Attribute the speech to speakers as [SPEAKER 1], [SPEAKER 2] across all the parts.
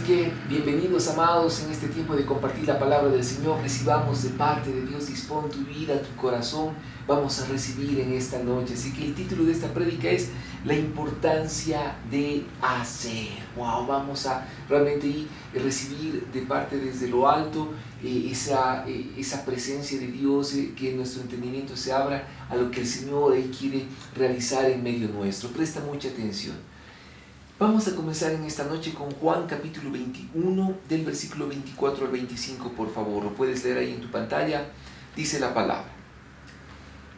[SPEAKER 1] que bienvenidos amados en este tiempo de compartir la palabra del Señor. Recibamos de parte de Dios, dispón tu vida, tu corazón, vamos a recibir en esta noche. Así que el título de esta prédica es la importancia de hacer. Wow, vamos a realmente recibir de parte desde lo alto esa presencia de Dios, que nuestro entendimiento se abra a lo que el Señor quiere realizar en medio nuestro. Presta mucha atención. Vamos a comenzar en esta noche con Juan capítulo 21 del versículo 24 al 25, por favor. Lo puedes leer ahí en tu pantalla. Dice la palabra: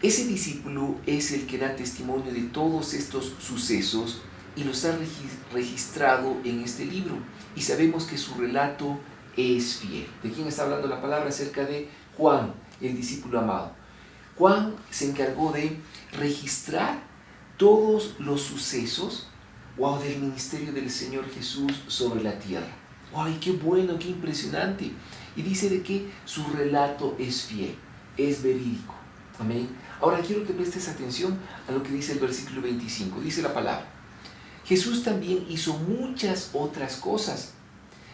[SPEAKER 1] ese discípulo es el que da testimonio de todos estos sucesos y los ha registrado en este libro, y sabemos que su relato es fiel. ¿De quién está hablando la palabra? Acerca de Juan, el discípulo amado. Juan se encargó de registrar todos los sucesos del ministerio del Señor Jesús sobre la tierra. ¡Ay, qué bueno, qué impresionante! Y dice de que su relato es fiel, es verídico. Amén. Ahora quiero que prestes atención a lo que dice el versículo 25. Dice la palabra: Jesús también hizo muchas otras cosas.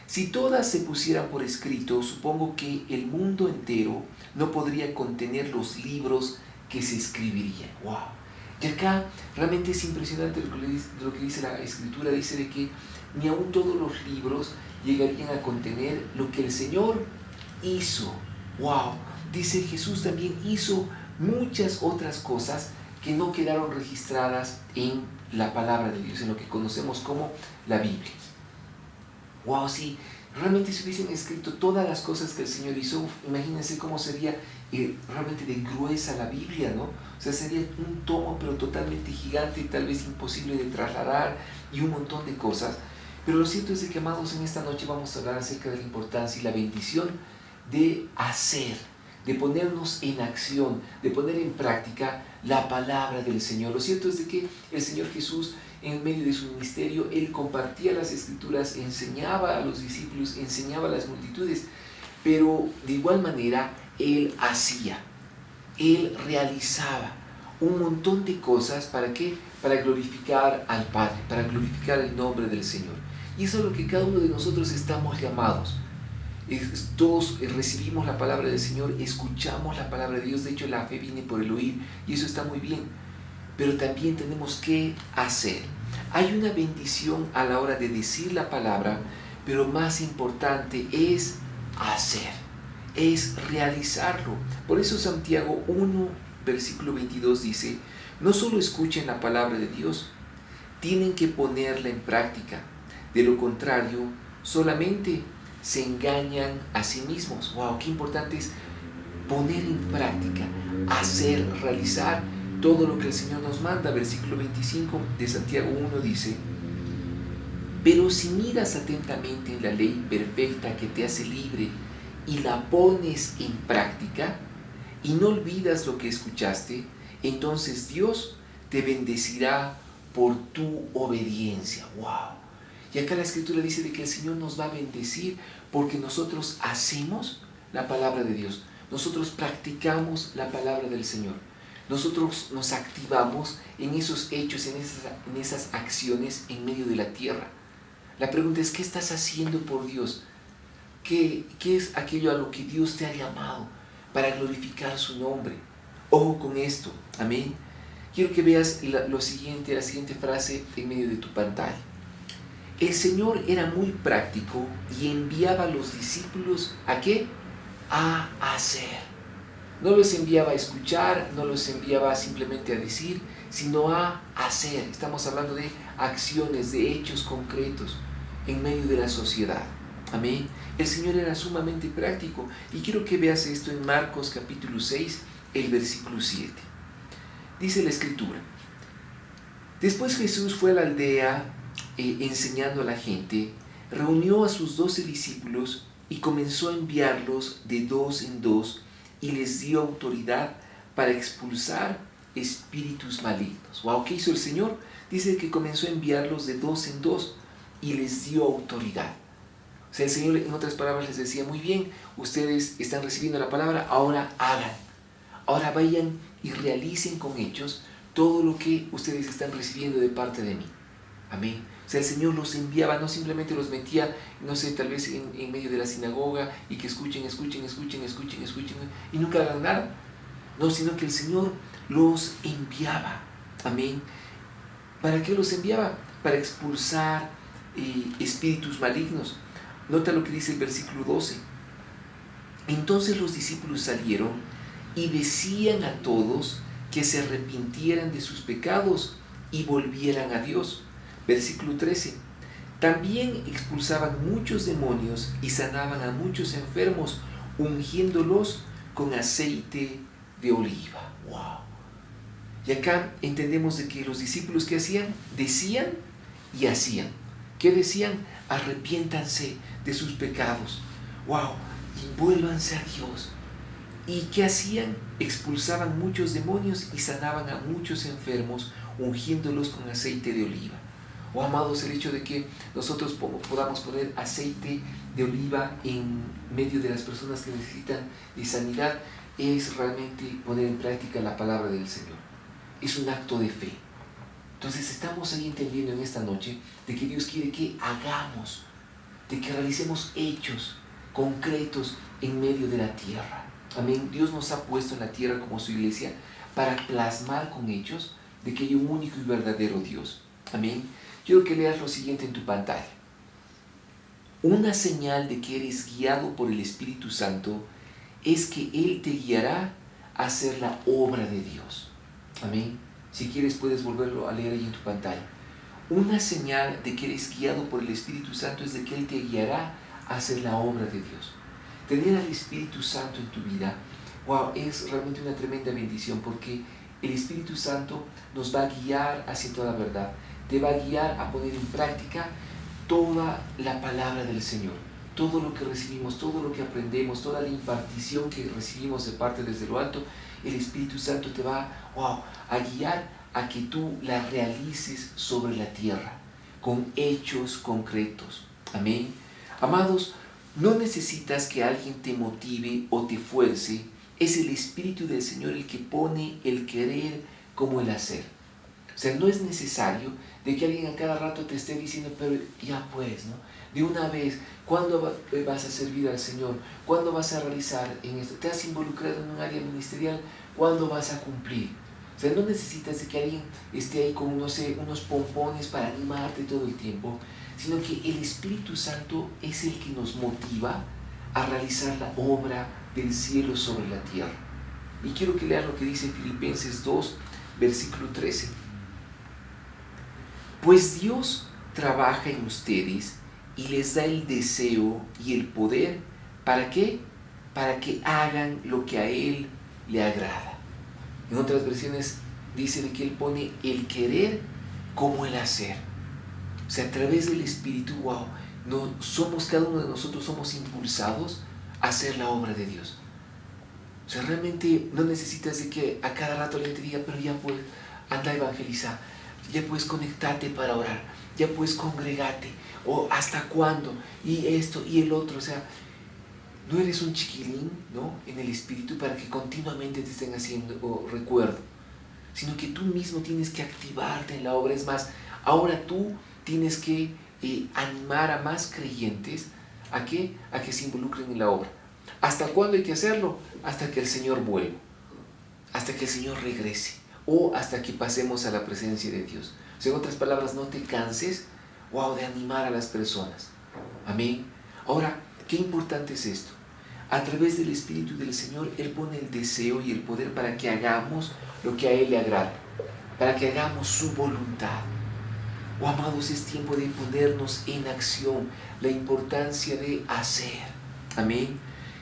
[SPEAKER 1] Si todas se pusieran por escrito, supongo que el mundo entero no podría contener los libros que se escribirían. ¡Wow! Y acá realmente es impresionante lo que dice la Escritura. Dice de que ni aun todos los libros llegarían a contener lo que el Señor hizo. ¡Wow! Dice, Jesús también hizo muchas otras cosas que no quedaron registradas en la palabra de Dios, en lo que conocemos como la Biblia. ¡Wow! Sí, realmente se hubiesen escrito todas las cosas que el Señor hizo, imagínense cómo sería realmente de gruesa la Biblia, ¿no? O sea, sería un tomo pero totalmente gigante y tal vez imposible de trasladar, y un montón de cosas. Pero lo cierto es de que, amados, en esta noche vamos a hablar acerca de la importancia y la bendición de hacer, de ponernos en acción, de poner en práctica la palabra del Señor. Lo cierto es de que el Señor Jesús, en medio de su ministerio, Él compartía las Escrituras, enseñaba a los discípulos, enseñaba a las multitudes, pero de igual manera Él hacía, Él realizaba un montón de cosas. ¿Para qué? Para glorificar al Padre, para glorificar el nombre del Señor. Y eso es lo que cada uno de nosotros estamos llamados. Todos recibimos la palabra del Señor, escuchamos la palabra de Dios. De hecho, la fe viene por el oír, y eso está muy bien. Pero también tenemos que hacer. Hay una bendición a la hora de decir la palabra, pero más importante es hacer, es realizarlo. Por eso Santiago 1, versículo 22 dice: no solo escuchen la palabra de Dios, tienen que ponerla en práctica. De lo contrario, solamente se engañan a sí mismos. ¡Wow! Qué importante es poner en práctica, hacer, realizar todo lo que el Señor nos manda. Versículo 25 de Santiago 1 dice: pero si miras atentamente en la ley perfecta que te hace libre y la pones en práctica y no olvidas lo que escuchaste, entonces Dios te bendecirá por tu obediencia. ¡Wow! Y acá la Escritura dice de que el Señor nos va a bendecir porque nosotros hacemos la palabra de Dios, nosotros practicamos la palabra del Señor, nosotros nos activamos en esos hechos, en esas acciones en medio de la tierra. La pregunta es: ¿qué estás haciendo por Dios? ¿Qué es aquello a lo que Dios te ha llamado para glorificar su nombre? Ojo con esto, amén. Quiero que veas la siguiente frase en medio de tu pantalla. El Señor era muy práctico y enviaba a los discípulos ¿a qué? A hacer. No los enviaba a escuchar, no los enviaba simplemente a decir, sino a hacer. Estamos hablando de acciones, de hechos concretos en medio de la sociedad. Amén. El Señor era sumamente práctico, y quiero que veas esto en Marcos capítulo 6, el versículo 7. Dice la Escritura: después Jesús fue a la aldea enseñando a la gente, reunió a sus 12 discípulos y comenzó a enviarlos de dos en dos, y les dio autoridad para expulsar espíritus malignos. ¡Wow! ¿Qué hizo el Señor? Dice que comenzó a enviarlos de dos en dos y les dio autoridad. O sea, el Señor, en otras palabras, les decía: muy bien, ustedes están recibiendo la palabra, ahora hagan. Ahora vayan y realicen con hechos todo lo que ustedes están recibiendo de parte de mí. Amén. O sea, el Señor los enviaba, no simplemente los metía, no sé, tal vez en medio de la sinagoga y que escuchen y nunca hagan nada. No, sino que el Señor los enviaba. Amén. ¿Para qué los enviaba? Para expulsar espíritus malignos. Nota lo que dice el versículo 12. Entonces los discípulos salieron y decían a todos que se arrepintieran de sus pecados y volvieran a Dios. Versículo 13. También expulsaban muchos demonios y sanaban a muchos enfermos, ungiéndolos con aceite de oliva. ¡Wow! Y acá entendemos de que los discípulos, ¿qué hacían? Decían y hacían. ¿Qué decían? Arrepiéntanse de sus pecados. ¡Wow! Y vuélvanse a Dios. ¿Y qué hacían? Expulsaban muchos demonios y sanaban a muchos enfermos, ungiéndolos con aceite de oliva. Oh, amados, el hecho de que nosotros podamos poner aceite de oliva en medio de las personas que necesitan de sanidad es realmente poner en práctica la palabra del Señor. Es un acto de fe. Entonces estamos ahí entendiendo en esta noche de que Dios quiere que hagamos, de que realicemos hechos concretos en medio de la tierra. Amén. Dios nos ha puesto en la tierra como su iglesia para plasmar con hechos de que hay un único y verdadero Dios. Amén. Quiero que leas lo siguiente en tu pantalla. Una señal de que eres guiado por el Espíritu Santo es que Él te guiará a hacer la obra de Dios. Amén. Si quieres puedes volverlo a leer ahí en tu pantalla. Una señal de que eres guiado por el Espíritu Santo es de que Él te guiará a hacer la obra de Dios. Tener al Espíritu Santo en tu vida, wow, es realmente una tremenda bendición porque el Espíritu Santo nos va a guiar hacia toda la verdad. Te va a guiar a poner en práctica toda la palabra del Señor. Todo lo que recibimos, todo lo que aprendemos, toda la impartición que recibimos de parte desde lo alto, el Espíritu Santo te va a guiar a que tú la realices sobre la tierra, con hechos concretos. Amén. Amados, no necesitas que alguien te motive o te fuerce. Es el Espíritu del Señor el que pone el querer como el hacer. O sea, no es necesario de que alguien a cada rato te esté diciendo, pero ya pues, ¿no? De una vez, ¿cuándo vas a servir al Señor? ¿Cuándo vas a realizar en esto? ¿Te has involucrado en un área ministerial? ¿Cuándo vas a cumplir? O sea, no necesitas de que alguien esté ahí con, no sé, unos pompones para animarte todo el tiempo, sino que el Espíritu Santo es el que nos motiva a realizar la obra del cielo sobre la tierra. Y quiero que lean lo que dice Filipenses 2, versículo 13. Pues Dios trabaja en ustedes y les da el deseo y el poder, ¿para qué? Para que hagan lo que a Él le agrada. En otras versiones dice de que Él pone el querer como el hacer. O sea, a través del Espíritu, wow, cada uno de nosotros somos impulsados a hacer la obra de Dios. O sea, realmente no necesitas de que a cada rato alguien te diga, pero ya pues, anda a evangelizar, ya puedes conectarte para orar, ya puedes congregarte, o hasta cuándo, y esto y el otro. O sea, no eres un chiquilín, ¿no?, en el Espíritu para que continuamente te estén haciendo recuerdo, sino que tú mismo tienes que activarte en la obra. Es más, ahora tú tienes que animar a más creyentes ¿a qué? A que se involucren en la obra. ¿Hasta cuándo hay que hacerlo? Hasta que el Señor vuelva, hasta que el Señor regrese, o hasta que pasemos a la presencia de Dios. O sea, en otras palabras, no te canses, de animar a las personas. Amén. Ahora, qué importante es esto. A través del Espíritu del Señor, Él pone el deseo y el poder para que hagamos lo que a Él le agrada, para que hagamos su voluntad. Amados, es tiempo de ponernos en acción, la importancia de hacer. Amén.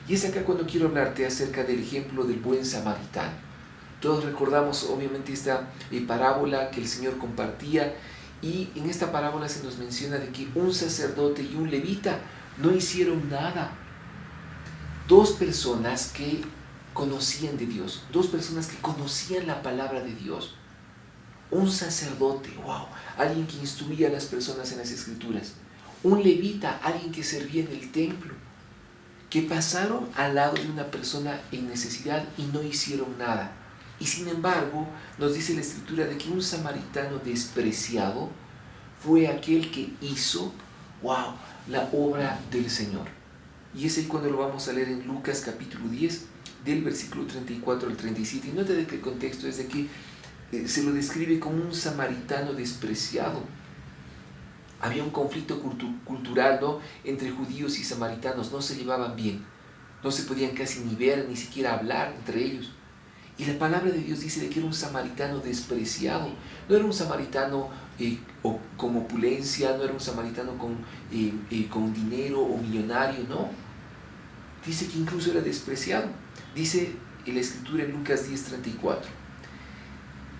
[SPEAKER 1] Y es acá cuando quiero hablarte acerca del ejemplo del buen samaritano. Todos recordamos obviamente esta parábola que el Señor compartía, y en esta parábola se nos menciona de que un sacerdote y un levita no hicieron nada. Dos personas que conocían de Dios, dos personas que conocían la palabra de Dios. Un sacerdote, alguien que instruía a las personas en las Escrituras. Un levita, alguien que servía en el templo, que pasaron al lado de una persona en necesidad y no hicieron nada. Y sin embargo, nos dice la Escritura de que un samaritano despreciado fue aquel que hizo, wow, la obra del Señor. Y es ahí cuando lo vamos a leer en Lucas capítulo 10, del versículo 34 al 37. Y nota de que el contexto es de que se lo describe como un samaritano despreciado. Había un conflicto cultural, ¿no?, entre judíos y samaritanos. No se llevaban bien, no se podían casi ni ver, ni siquiera hablar entre ellos. Y la palabra de Dios dice de que era un samaritano despreciado. No era un samaritano con opulencia, no era un samaritano con dinero o millonario, no. Dice que incluso era despreciado. Dice en la escritura en Lucas 10:34.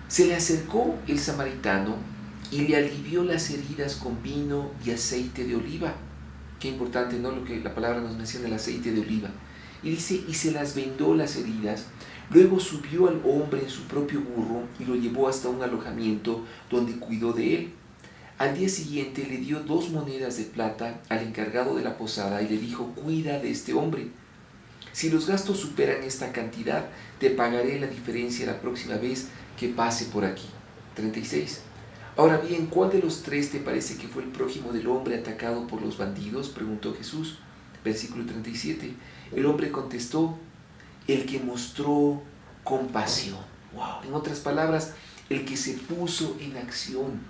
[SPEAKER 1] Se le acercó el samaritano y le alivió las heridas con vino y aceite de oliva. Qué importante, ¿no?, lo que la palabra nos menciona, el aceite de oliva. Y dice, y se las vendó las heridas. Luego subió al hombre en su propio burro y lo llevó hasta un alojamiento donde cuidó de él. Al día siguiente le dio 2 monedas de plata al encargado de la posada y le dijo, cuida de este hombre. Si los gastos superan esta cantidad, te pagaré la diferencia la próxima vez que pase por aquí. 36. Ahora bien, ¿cuál de los 3 te parece que fue el prójimo del hombre atacado por los bandidos?, preguntó Jesús. Versículo 37. El hombre contestó, el que mostró compasión. Wow. En otras palabras, el que se puso en acción,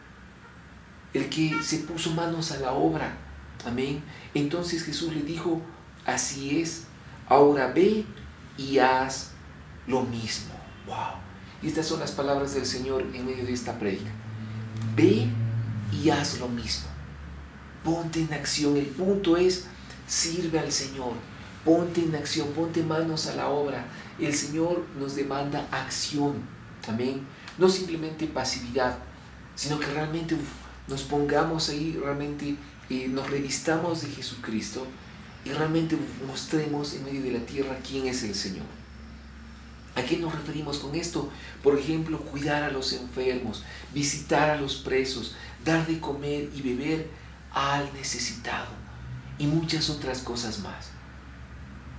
[SPEAKER 1] el que se puso manos a la obra. Amén. Entonces Jesús le dijo, así es, ahora ve y haz lo mismo. Wow. Y estas son las palabras del Señor en medio de esta prédica. Ve y haz lo mismo. Ponte en acción. El punto es, sirve al Señor. Ponte en acción, ponte manos a la obra. El Señor nos demanda acción. Amén. No simplemente pasividad, sino que realmente nos pongamos ahí, realmente nos revistamos de Jesucristo y realmente mostremos en medio de la tierra quién es el Señor. ¿A qué nos referimos con esto? Por ejemplo, cuidar a los enfermos, visitar a los presos, dar de comer y beber al necesitado y muchas otras cosas más.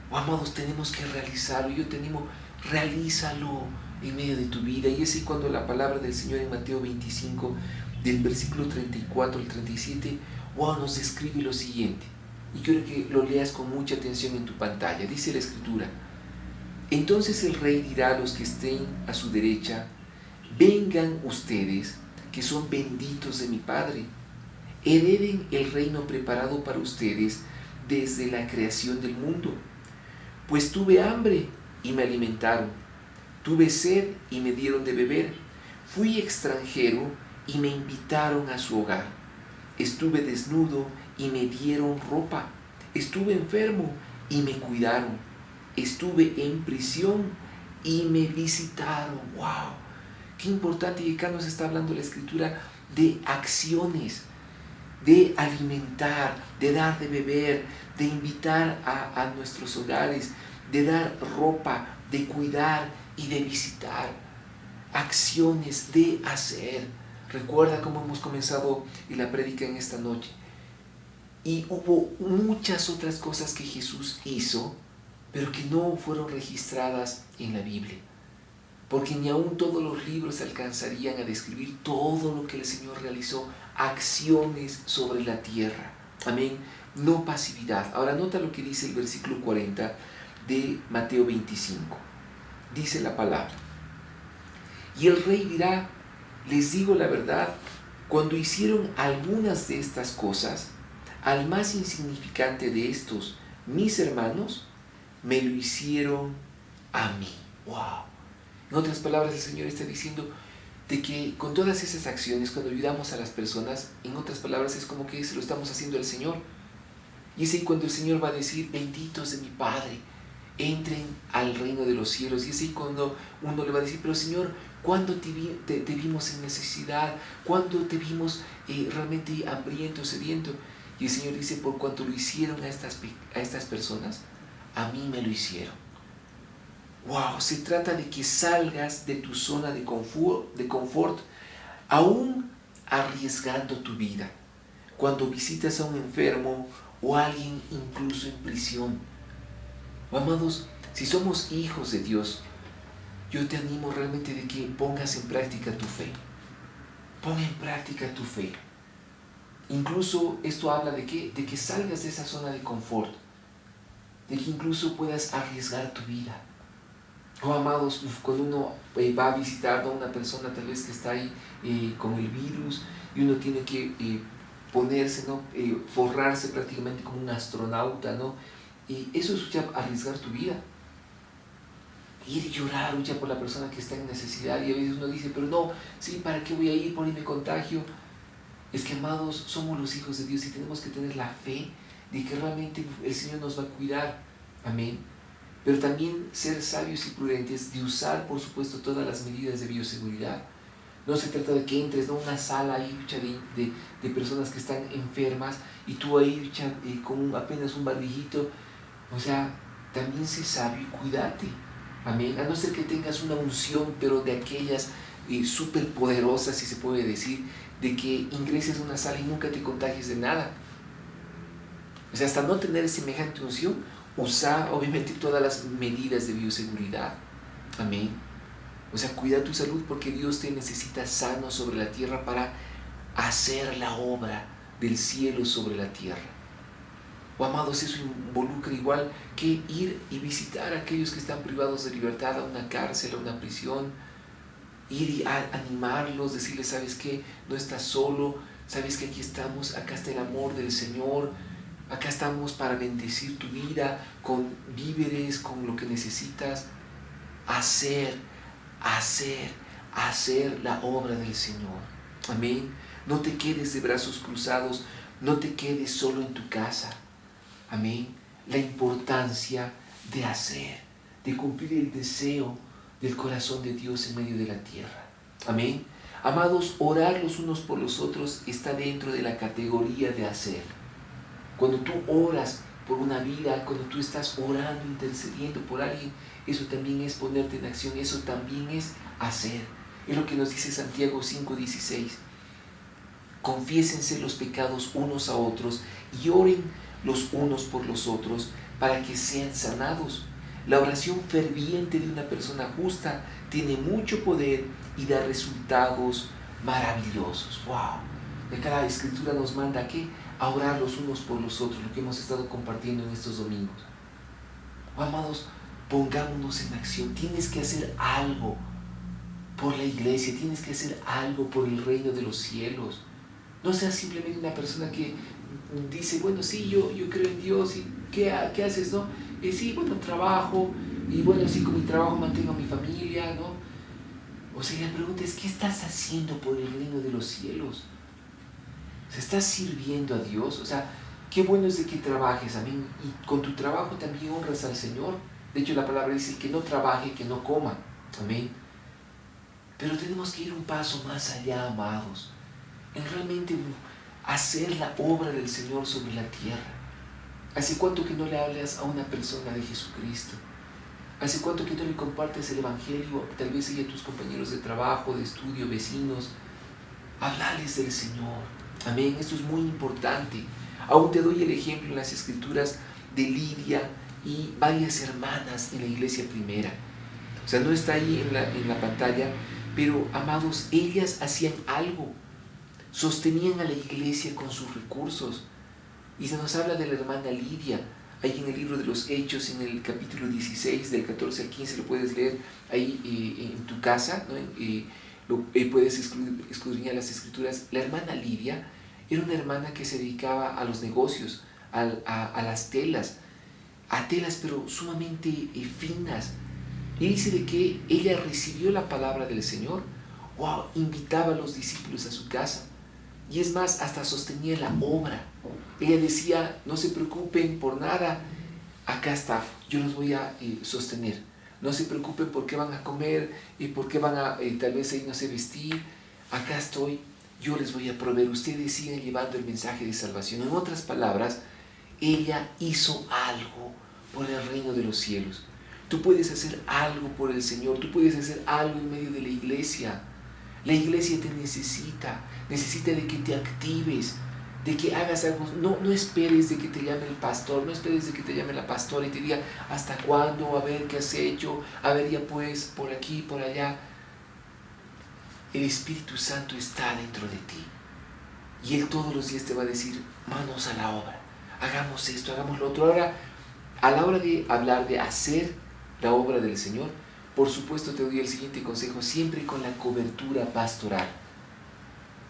[SPEAKER 1] Amados, tenemos que realizarlo. Yo te animo, realízalo en medio de tu vida. Y es ahí cuando la palabra del Señor en Mateo 25, del versículo 34 al 37, nos describe lo siguiente. Y quiero que lo leas con mucha atención en tu pantalla. Dice la Escritura, entonces el rey dirá a los que estén a su derecha, vengan ustedes, que son benditos de mi Padre, hereden el reino preparado para ustedes desde la creación del mundo. Pues tuve hambre y me alimentaron, tuve sed y me dieron de beber, fui extranjero y me invitaron a su hogar, estuve desnudo y me dieron ropa, estuve enfermo y me cuidaron, estuve en prisión y me visitaron. ¡Wow! Qué importante, y acá nos está hablando la Escritura de acciones, de alimentar, de dar de beber, de invitar a nuestros hogares, de dar ropa, de cuidar y de visitar. Acciones de hacer. Recuerda cómo hemos comenzado la prédica en esta noche. Y hubo muchas otras cosas que Jesús hizo, pero que no fueron registradas en la Biblia. Porque ni aún todos los libros alcanzarían a describir todo lo que el Señor realizó. Acciones sobre la tierra. Amén. No pasividad. Ahora nota lo que dice el versículo 40 de Mateo 25. Dice la palabra. Y el rey dirá, les digo la verdad, cuando hicieron algunas de estas cosas, al más insignificante de estos, mis hermanos, me lo hicieron a mí. ¡Wow! En otras palabras, el Señor está diciendo de que con todas esas acciones, cuando ayudamos a las personas, en otras palabras es como que se lo estamos haciendo al Señor. Y es ahí cuando el Señor va a decir, benditos de mi Padre, entren al reino de los cielos. Y es ahí cuando uno le va a decir, pero Señor, ¿cuándo te vimos en necesidad? ¿Cuándo te vimos realmente hambriento, sediento? Y el Señor dice, por cuanto lo hicieron a estas personas, a mí me lo hicieron. Wow, se trata de que salgas de tu zona de confort, aún arriesgando tu vida. Cuando visitas a un enfermo o a alguien incluso en prisión. Amados, si somos hijos de Dios, yo te animo realmente de que pongas en práctica tu fe. Pon en práctica tu fe. Incluso esto habla de ¿qué? De que salgas de esa zona de confort, de que incluso puedas arriesgar tu vida. Oh, amados, cuando uno va a visitar a una persona tal vez que está ahí con el virus y uno tiene que ponerse, ¿no? Forrarse prácticamente como un astronauta, ¿no? Y eso es ya arriesgar tu vida. Ir y llorar ya por la persona que está en necesidad, y a veces uno dice, pero no, sí, ¿para qué voy a ir? Por ahí me contagio. Es que, amados, somos los hijos de Dios y tenemos que tener la fe de que realmente el Señor nos va a cuidar. Amén. Pero también ser sabios y prudentes de usar, por supuesto, todas las medidas de bioseguridad. No se trata de que entres a una sala ahí, de personas que están enfermas y tú ahí con apenas un barbijito. O sea, también sé sabio y cuídate. Amén. A no ser que tengas una unción, pero de aquellas súper poderosas, si se puede decir, de que ingreses a una sala y nunca te contagies de nada. O sea, hasta no tener semejante unción, usa obviamente todas las medidas de bioseguridad. Amén. O sea, cuida tu salud, porque Dios te necesita sano sobre la tierra para hacer la obra del cielo sobre la tierra. Oh, amados, eso involucra igual que ir y visitar a aquellos que están privados de libertad, a una cárcel, a una prisión. Ir y animarlos, decirles, ¿sabes qué? No estás solo, sabes que aquí estamos, acá está el amor del Señor, acá estamos para bendecir tu vida con víveres, con lo que necesitas. Hacer la obra del Señor. Amén. No te quedes de brazos cruzados, no te quedes solo en tu casa. Amén. La importancia de hacer, de cumplir el deseo del corazón de Dios en medio de la tierra. Amén. Amados, orar los unos por los otros está dentro de la categoría de hacer. Cuando tú oras por una vida, cuando tú estás orando, intercediendo por alguien, eso también es ponerte en acción, eso también es hacer. Es lo que nos dice Santiago 5:16. Confiésense los pecados unos a otros y oren los unos por los otros para que sean sanados. La oración ferviente de una persona justa tiene mucho poder y da resultados maravillosos. ¡Wow! De cada escritura nos manda ¿a qué? A orar los unos por los otros, lo que hemos estado compartiendo en estos domingos. Oh, amados, pongámonos en acción. Tienes que hacer algo por la iglesia, tienes que hacer algo por el reino de los cielos. No seas simplemente una persona que dice, bueno, sí, yo creo en Dios, y ¿qué haces, no? Sí, bueno, trabajo, y bueno, sí, con mi trabajo mantengo a mi familia, ¿no? O sea, la pregunta es, ¿qué estás haciendo por el reino de los cielos? O sea, ¿estás sirviendo a Dios? O sea, qué bueno es de que trabajes, amén. Y con tu trabajo también honras al Señor. De hecho, la palabra dice que no trabaje, que no coma, amén. Pero tenemos que ir un paso más allá, amados, en realmente hacer la obra del Señor sobre la tierra. ¿Hace cuánto que no le hablas a una persona de Jesucristo? ¿Hace cuánto que no le compartes el Evangelio, tal vez a tus compañeros de trabajo, de estudio, vecinos? Hablarles del Señor. Amén, esto es muy importante. Aún te doy el ejemplo en las Escrituras de Lidia y varias hermanas en la iglesia primera. O sea, no está ahí en la pantalla, pero, amados, ellas hacían algo. Sostenían a la iglesia con sus recursos. Y se nos habla de la hermana Lidia, ahí en el libro de los Hechos, en el capítulo 16, del 14 al 15, lo puedes leer ahí en tu casa, ¿no? Puedes escudriñar las escrituras. La hermana Lidia era una hermana que se dedicaba a los negocios, a las telas, pero sumamente finas. Y dice de que ella recibió la palabra del Señor, wow, invitaba a los discípulos a su casa. Y es más, hasta sostenía la obra. Ella decía, no se preocupen por nada, acá está, yo los voy a sostener. No se preocupen por qué van a comer y por qué van a tal vez ahí no sé vestir. Acá estoy, yo les voy a proveer. Ustedes siguen llevando el mensaje de salvación. En otras palabras, ella hizo algo por el reino de los cielos. Tú puedes hacer algo por el Señor, tú puedes hacer algo en medio de la iglesia. La iglesia te necesita de que te actives, de que hagas algo. No esperes de que te llame el pastor, no esperes de que te llame la pastora y te diga, ¿hasta cuándo? A ver qué has hecho, a ver ya pues, por aquí, por allá. El Espíritu Santo está dentro de ti. Y Él todos los días te va a decir, manos a la obra, hagamos esto, hagamos lo otro. Ahora, a la hora de hablar de hacer la obra del Señor, por supuesto te doy el siguiente consejo, siempre con la cobertura pastoral.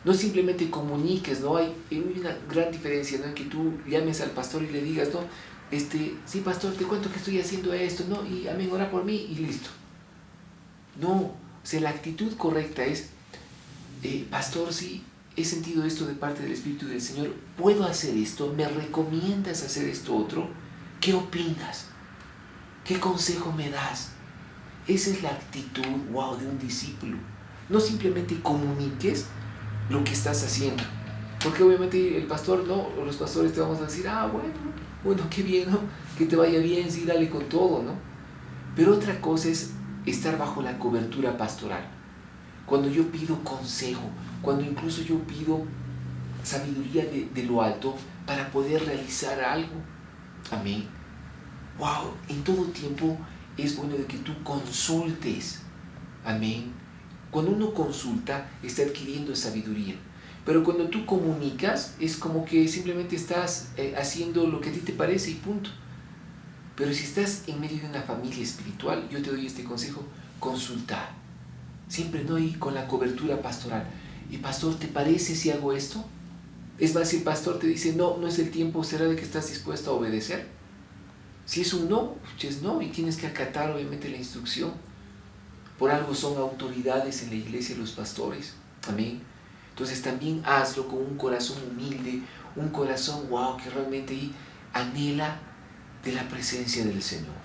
[SPEAKER 1] No simplemente comuniques, ¿no? Hay una gran diferencia, ¿no? En que tú llames al pastor y le digas, ¿no? Sí, pastor, te cuento que estoy haciendo esto, ¿no? Y amén, ora por mí y listo. No, o sea, la actitud correcta es, pastor, sí, he sentido esto de parte del Espíritu del Señor, ¿puedo hacer esto? ¿Me recomiendas hacer esto otro? ¿Qué opinas? ¿Qué consejo me das? Esa es la actitud, wow, de un discípulo. No simplemente comuniques lo que estás haciendo. Porque obviamente el pastor, no, o los pastores te vamos a decir, bueno, qué bien, ¿no? Que te vaya bien, sí, dale con todo, ¿no? Pero otra cosa es estar bajo la cobertura pastoral. Cuando yo pido consejo, cuando incluso yo pido sabiduría de lo alto para poder realizar algo. Amén. Wow, en todo tiempo es bueno de que tú consultes. Amén. Cuando uno consulta, está adquiriendo sabiduría. Pero cuando tú comunicas, es como que simplemente estás haciendo lo que a ti te parece y punto. Pero si estás en medio de una familia espiritual, yo te doy este consejo, consultar. Siempre no ir con la cobertura pastoral. Y pastor, ¿te parece si hago esto? Es más, si el pastor te dice, no es el tiempo, ¿será de que estás dispuesto a obedecer? Si es un no, es no, y tienes que acatar obviamente la instrucción. Por algo son autoridades en la iglesia los pastores. Amén. Entonces también hazlo con un corazón humilde, un corazón, wow, que realmente ahí anhela de la presencia del Señor.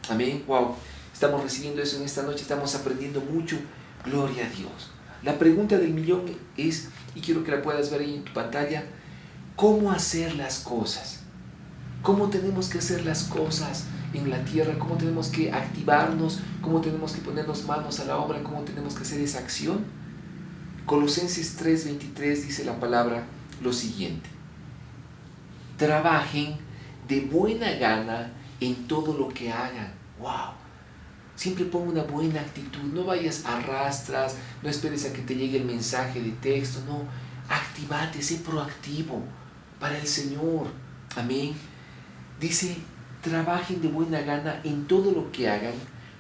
[SPEAKER 1] Amén. Wow. Estamos recibiendo eso en esta noche, estamos aprendiendo mucho. Gloria a Dios. La pregunta del millón es, y quiero que la puedas ver ahí en tu pantalla, ¿cómo hacer las cosas? ¿Cómo tenemos que hacer las cosas en la tierra? ¿Cómo tenemos que activarnos? ¿Cómo tenemos que ponernos manos a la obra? ¿Cómo tenemos que hacer esa acción? Colosenses 3:23 dice la palabra lo siguiente: trabajen de buena gana en todo lo que hagan. ¡Wow! Siempre pon una buena actitud, no vayas a rastras, no esperes a que te llegue el mensaje de texto, no, activate, sé proactivo para el Señor. Amén. Dice, trabajen de buena gana en todo lo que hagan,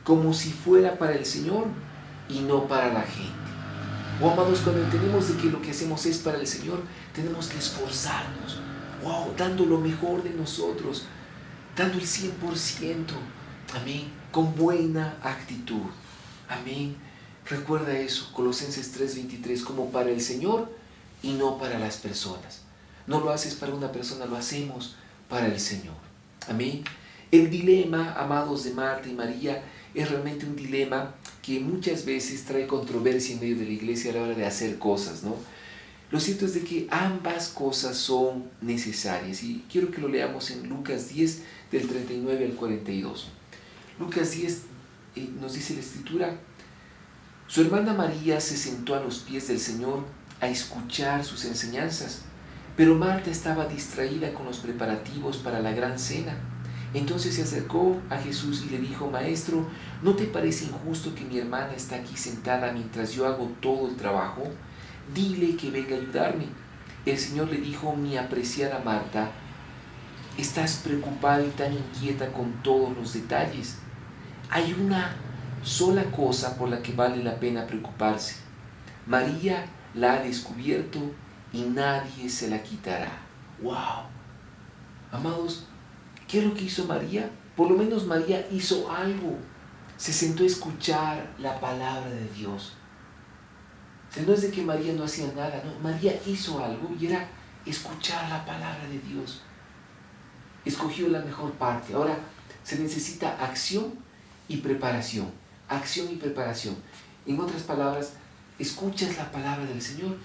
[SPEAKER 1] como si fuera para el Señor y no para la gente. Oh, amados, cuando entendemos de que lo que hacemos es para el Señor, tenemos que esforzarnos, wow, dando lo mejor de nosotros, dando el 100%, amén, con buena actitud, amén. Recuerda eso, Colosenses 3:23, como para el Señor y no para las personas. No lo haces para una persona, lo hacemos para el Señor, amén. El dilema, amados, de Marta y María es realmente un dilema que muchas veces trae controversia en medio de la iglesia a la hora de hacer cosas, ¿no? Lo cierto es de que ambas cosas son necesarias y quiero que lo leamos en Lucas 10 del 39 al 42. Lucas 10 nos dice la escritura: su hermana María se sentó a los pies del Señor a escuchar sus enseñanzas, pero Marta estaba distraída con los preparativos para la gran cena. Entonces se acercó a Jesús y le dijo: Maestro, ¿no te parece injusto que mi hermana está aquí sentada mientras yo hago todo el trabajo? Dile que venga a ayudarme. El Señor le dijo: mi apreciada Marta, estás preocupada y tan inquieta con todos los detalles. Hay una sola cosa por la que vale la pena preocuparse. María la ha descubierto y nadie se la quitará. ¡Wow! Amados, ¿qué es lo que hizo María? Por lo menos María hizo algo. Se sentó a escuchar la palabra de Dios. O sea, no es de que María no hacía nada, no. María hizo algo y era escuchar la palabra de Dios. Escogió la mejor parte. Ahora, se necesita acción y preparación. Acción y preparación. En otras palabras, escuchas la palabra del Señor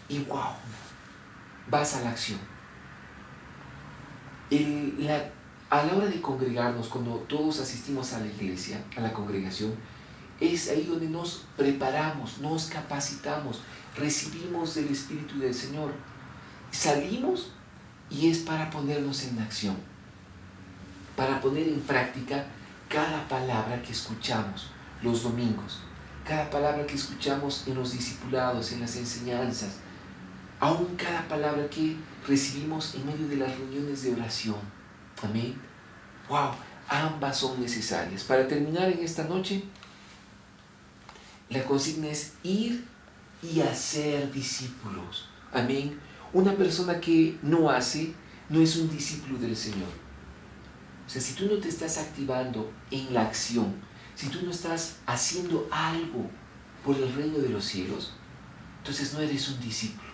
[SPEAKER 1] y wow, vas a la acción. A la hora de congregarnos, cuando todos asistimos a la iglesia, a la congregación, es ahí donde nos preparamos, nos capacitamos, recibimos el Espíritu del Señor, salimos y es para ponernos en acción, para poner en práctica cada palabra que escuchamos los domingos, cada palabra que escuchamos en los discipulados, en las enseñanzas. aún cada palabra que recibimos en medio de las reuniones de oración. Amén. Wow, ambas son necesarias. Para terminar en esta noche, la consigna es ir y hacer discípulos. Amén. Una persona que no hace, no es un discípulo del Señor. O sea, si tú no te estás activando en la acción, si tú no estás haciendo algo por el reino de los cielos, entonces no eres un discípulo.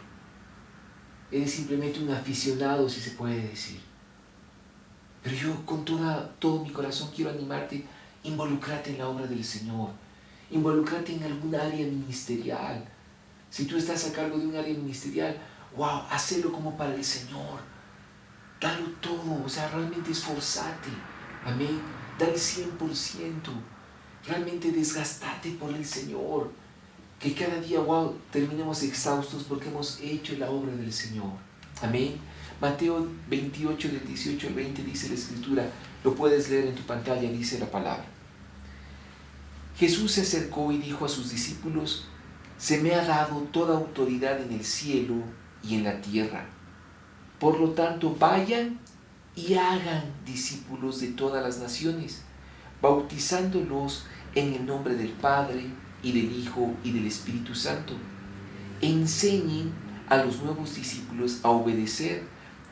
[SPEAKER 1] Eres simplemente un aficionado, si se puede decir. Pero yo con todo mi corazón quiero animarte, involúcrate en la obra del Señor. Involúcrate en algún área ministerial. Si tú estás a cargo de un área ministerial, wow, hacelo como para el Señor. Dalo todo, o sea, realmente esforzate. Amén. Da el 100%. Realmente desgastate por el Señor. Que cada día, wow, terminemos exhaustos porque hemos hecho la obra del Señor. Amén. Mateo 28, del 18 al 20 dice la Escritura, lo puedes leer en tu pantalla, dice la palabra. Jesús se acercó y dijo a sus discípulos, se me ha dado toda autoridad en el cielo y en la tierra. Por lo tanto, vayan y hagan discípulos de todas las naciones, bautizándolos en el nombre del Padre, y del Hijo y del Espíritu Santo. Enseñen a los nuevos discípulos a obedecer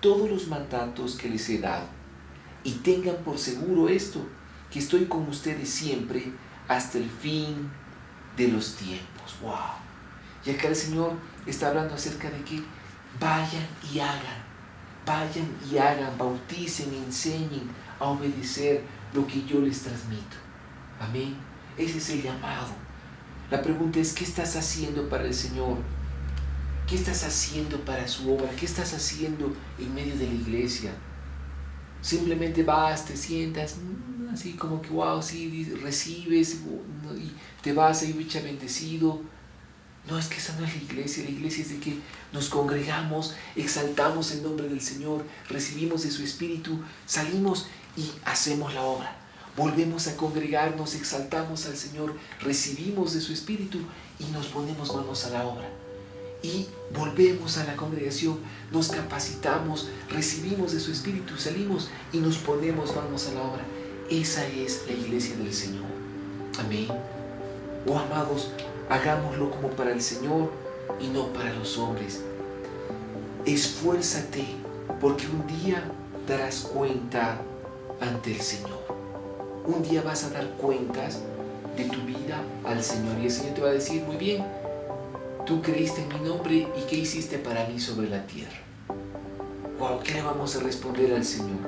[SPEAKER 1] todos los mandatos que les he dado. Y tengan por seguro esto, que estoy con ustedes siempre hasta el fin de los tiempos. ¡Wow! Y acá el Señor está hablando acerca de que vayan y hagan, bauticen, enseñen a obedecer lo que yo les transmito. Amén. Ese es el llamado. La pregunta es, ¿qué estás haciendo para el Señor? ¿Qué estás haciendo para su obra? ¿Qué estás haciendo en medio de la iglesia? Simplemente vas, te sientas, así como que wow, sí, recibes y te vas ahí bicha bendecido. No, es que esa no es la iglesia. La iglesia es de que nos congregamos, exaltamos el nombre del Señor, recibimos de su Espíritu, salimos y hacemos la obra. Volvemos a congregarnos, exaltamos al Señor, recibimos de su Espíritu y nos ponemos manos a la obra. Y volvemos a la congregación, nos capacitamos, recibimos de su Espíritu, salimos y nos ponemos manos a la obra. Esa es la iglesia del Señor. Amén. Oh amados, hagámoslo como para el Señor y no para los hombres. Esfuérzate, porque un día darás cuenta ante el Señor. Un día vas a dar cuentas de tu vida al Señor y el Señor te va a decir, muy bien, tú creíste en mi nombre y ¿qué hiciste para mí sobre la tierra? Wow, ¿qué le vamos a responder al Señor?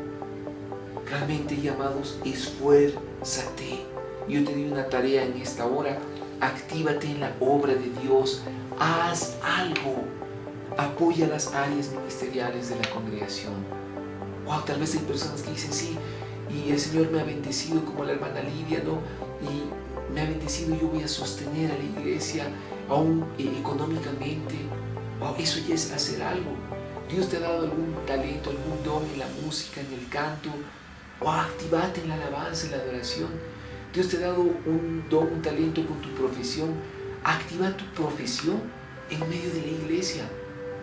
[SPEAKER 1] Realmente, llamados, esfuérzate. Yo te doy una tarea en esta hora, actívate en la obra de Dios, haz algo, apoya las áreas ministeriales de la congregación. Wow, tal vez hay personas que dicen, sí, y el Señor me ha bendecido como la hermana Lidia, ¿no? Y me ha bendecido, yo voy a sostener a la iglesia, aún económicamente. Wow, eso ya es hacer algo. Dios te ha dado algún talento, algún don en la música, en el canto. Wow, activate en la alabanza, en la adoración. Dios te ha dado un don, un talento con tu profesión. Activa tu profesión en medio de la iglesia,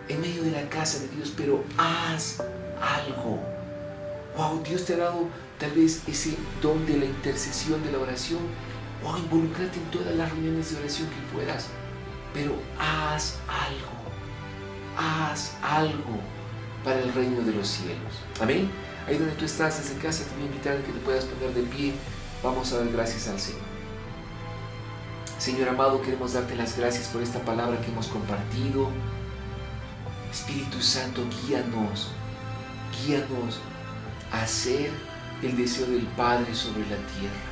[SPEAKER 1] en medio de la casa de Dios, pero haz algo. Wow, Dios te ha dado tal vez ese don de la intercesión, de la oración. Wow, involúcrate en todas las reuniones de oración que puedas, pero haz algo para el reino de los cielos. Amén. Ahí donde tú estás, desde casa, te voy a invitar a que te puedas poner de pie. Vamos a dar gracias al Señor. Señor amado, queremos darte las gracias por esta palabra que hemos compartido. Espíritu Santo, guíanos a hacer el deseo del Padre sobre la tierra.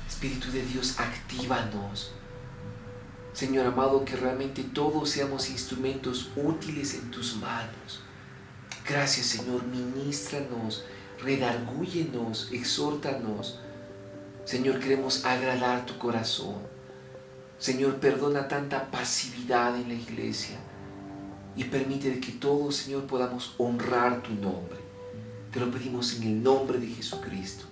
[SPEAKER 1] Espíritu de Dios, actívanos. Señor amado, que realmente todos seamos instrumentos útiles en tus manos. Gracias, Señor, ministranos, redargúyenos, exhórtanos. Señor, queremos agradar tu corazón. Señor, perdona tanta pasividad en la iglesia y permite que todos, Señor, podamos honrar tu nombre. Te lo pedimos en el nombre de Jesucristo.